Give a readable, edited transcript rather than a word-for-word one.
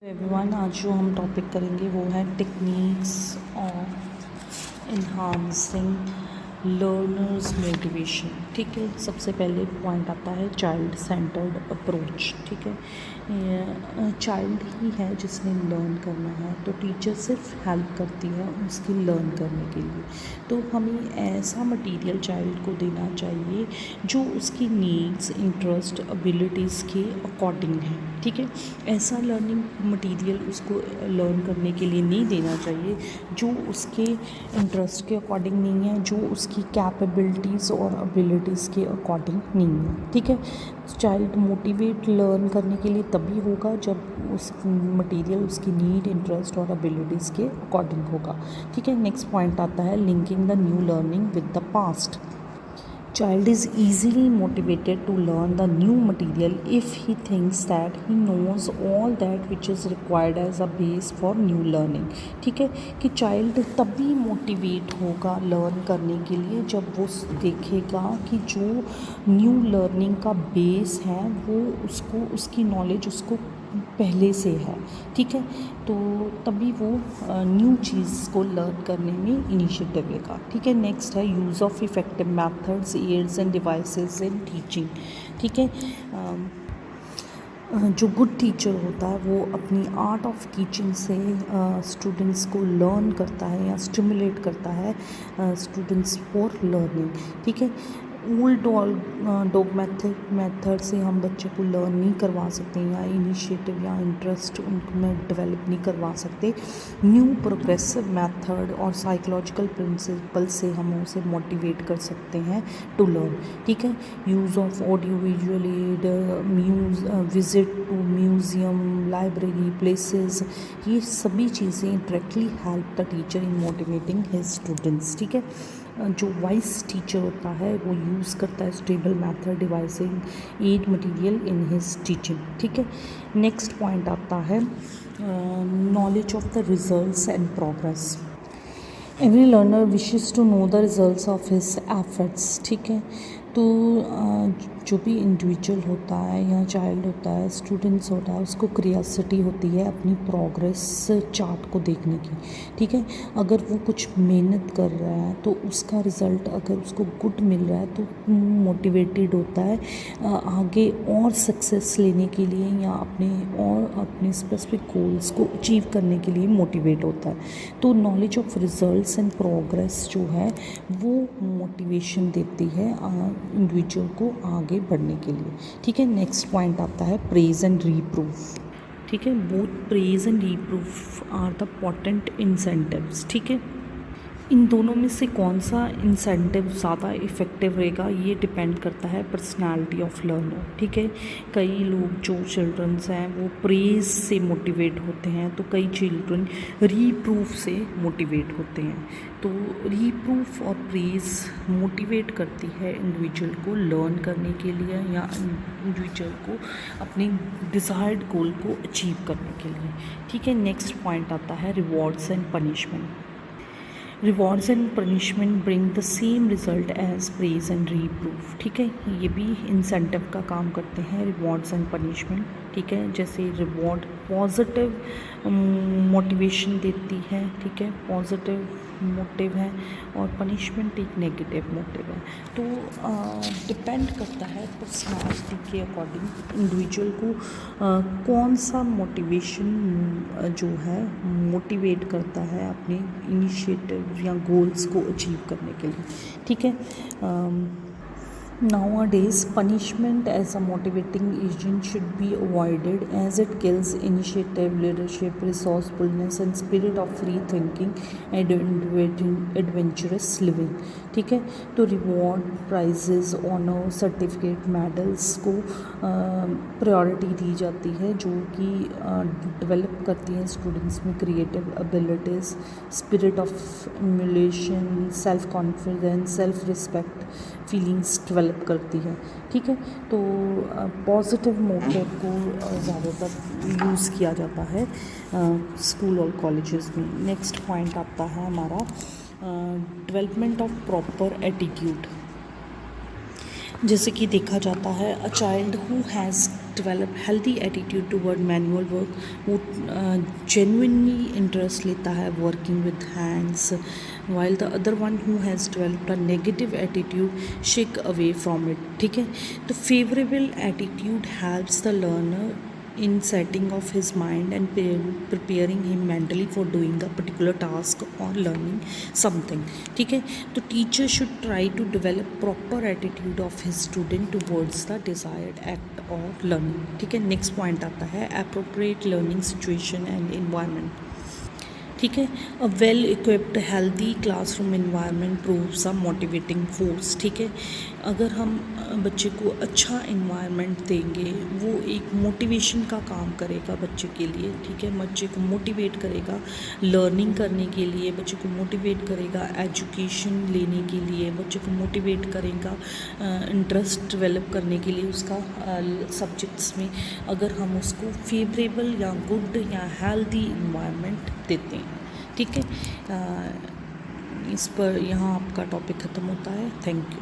Everyone, आज जो हम टॉपिक करेंगे वो है techniques of enhancing learners motivation. ठीक है, सबसे पहले पॉइंट आता है चाइल्ड सेंटर्ड अप्रोच। ठीक है, चाइल्ड ही है जिसने लर्न करना है, तो टीचर सिर्फ हेल्प करती है उसकी लर्न करने के लिए। तो हमें ऐसा मटेरियल चाइल्ड को देना चाहिए जो उसकी नीड्स, इंटरेस्ट, एबिलिटीज़ के अकॉर्डिंग है। ठीक है, ऐसा लर्निंग मटेरियल उसको लर्न करने के लिए नहीं देना चाहिए जो उसके इंटरेस्ट के अकॉर्डिंग नहीं है, जो उसकी कैपेबिलिटीज़ और एबिलिटीज़ के अकॉर्डिंग नहीं है। ठीक है, चाइल्ड मोटिवेट लर्न करने के लिए तभी होगा जब उस मटेरियल उसकी नीड, इंटरेस्ट और एबिलिटीज़ के अकॉर्डिंग होगा। ठीक है, नेक्स्ट पॉइंट आता है linking the new learning with the past. Child is easily motivated to learn the new material if he thinks that he knows all that which is required as a base for new learning। ठीक है, कि child तभी motivate होगा learn करने के लिए जब वो देखेगा कि जो न्यू लर्निंग का बेस है वो उसको, उसकी नॉलेज उसको पहले से है। ठीक है, तो तभी वो न्यू चीज़ को लर्न करने में इनिशिएटिव लेगा। ठीक है, नेक्स्ट है use of effective methods, aids and devices in teaching. ठीक है, जो गुड टीचर होता है वो अपनी आर्ट ऑफ टीचिंग से स्टूडेंट्स को लर्न करता है या स्टिमुलेट करता है स्टूडेंट्स फॉर लर्निंग। ठीक है, ओल्ड मेथड से हम बच्चे को लर्न नहीं करवा सकते या इनिशिएटिव या इंटरेस्ट उनमें डेवलप नहीं करवा सकते। न्यू प्रोग्रेसिव मेथड और साइकोलॉजिकल प्रिंसिपल से हम उसे मोटिवेट कर सकते हैं टू लर्न। ठीक है, use of audio visual aid, visit to museum, library, places, ये सभी चीज़ें directly help the teacher in motivating his students. ठीक है, जो वाइस टीचर होता है वो यूज़ करता है stable method, devising aid material in his teaching. ठीक है, नेक्स्ट पॉइंट आता है knowledge of the results and progress. Every learner wishes to know the results of his efforts. ठीक है, तो जो भी इंडिविजुअल होता है या चाइल्ड होता है, स्टूडेंट्स होता है, उसको क्यूरियोसिटी होती है अपनी प्रोग्रेस चार्ट को देखने की। ठीक है, अगर वो कुछ मेहनत कर रहा है तो उसका रिज़ल्ट अगर उसको गुड मिल रहा है तो मोटिवेटेड होता है आगे और सक्सेस लेने के लिए या अपने स्पेसिफिक गोल्स को अचीव करने के लिए मोटिवेट होता है। तो knowledge of results and progress जो है वो मोटिवेशन देती है इंडिविजुअल को आगे बढ़ने के लिए। ठीक है, नेक्स्ट पॉइंट आता है प्रेज एंड रीप्रूफ। ठीक है, both praise and reproof are the important incentives. ठीक है, इन दोनों में से कौन सा इंसेंटिव ज़्यादा इफ़ेक्टिव रहेगा ये डिपेंड करता है पर्सनालिटी ऑफ लर्नर। ठीक है, कई लोग जो चिल्ड्रंस हैं वो प्रेज से मोटिवेट होते हैं, तो कई चिल्ड्रन रीप्रूफ से मोटिवेट होते हैं। तो रीप्रूफ और प्रेज मोटिवेट करती है इंडिविजुअल को लर्न करने के लिए या इंडिविजुअल को अपने डिज़ायर्ड गोल को अचीव करने के लिए। ठीक है, नेक्स्ट पॉइंट आता है rewards and punishment. Rewards and punishment bring the same result as praise and reproof. ठीक है, ये भी इंसेंटिव का काम करते हैं रिवॉर्ड्स एंड पनिशमेंट। ठीक है, जैसे रिवॉर्ड पॉजिटिव मोटिवेशन देती है। ठीक है, पॉजिटिव मोटिव है और पनिशमेंट एक नेगेटिव मोटिव है। तो डिपेंड करता है पर्सनालिटी के अकॉर्डिंग इंडिविजुअल को कौन सा मोटिवेशन जो है मोटिवेट करता है अपने इनिशिएटिव या गोल्स को अचीव करने के लिए। ठीक है, Nowadays, punishment as a motivating agent should be avoided as it kills initiative, leadership, resourcefulness and spirit of free thinking and adventurous living। ठीक है, तो reward, prizes, honour, certificate, medals को प्रायोरिटी दी जाती है जो कि डेवलप करती हैं स्टूडेंट्स में creative abilities, spirit of emulation, self confidence, self respect feelings develop करती है। ठीक है, तो पॉजिटिव मोटिव को ज़्यादातर यूज़ किया जाता है स्कूल और कॉलेजेस में। नेक्स्ट पॉइंट आता है हमारा डेवलपमेंट ऑफ प्रॉपर एटीट्यूड। जैसे कि देखा जाता है a child who has develop healthy attitude toward manual work, वो जेन्युइनली इंटरेस्ट लेता है working with hands, while the other one who has developed a negative attitude शिक अवे फ्रॉम इट। ठीक है, तो favourable attitude helps the learner in setting of his mind and preparing him mentally for doing a particular task or learning something। ठीक है, तो teacher should try to develop proper attitude of his student towards the desired act of learning। ठीक है, next point आता है appropriate learning situation and environment। ठीक है, a well equipped healthy classroom environment proves a motivating force. ठीक है, अगर हम बच्चे को अच्छा इन्वायरमेंट देंगे, वो एक मोटिवेशन का काम करेगा बच्चे के लिए। ठीक है, बच्चे को मोटिवेट करेगा लर्निंग करने के लिए, बच्चे को मोटिवेट करेगा एजुकेशन लेने के लिए, बच्चे को मोटिवेट करेगा इंटरेस्ट डेवलप करने के लिए उसका सब्जेक्ट्स में, अगर हम उसको फेवरेबल या गुड या हेल्दी इन्वायरमेंट देते हैं। ठीक है, इस पर यहाँ आपका टॉपिक ख़त्म होता है। Thank you.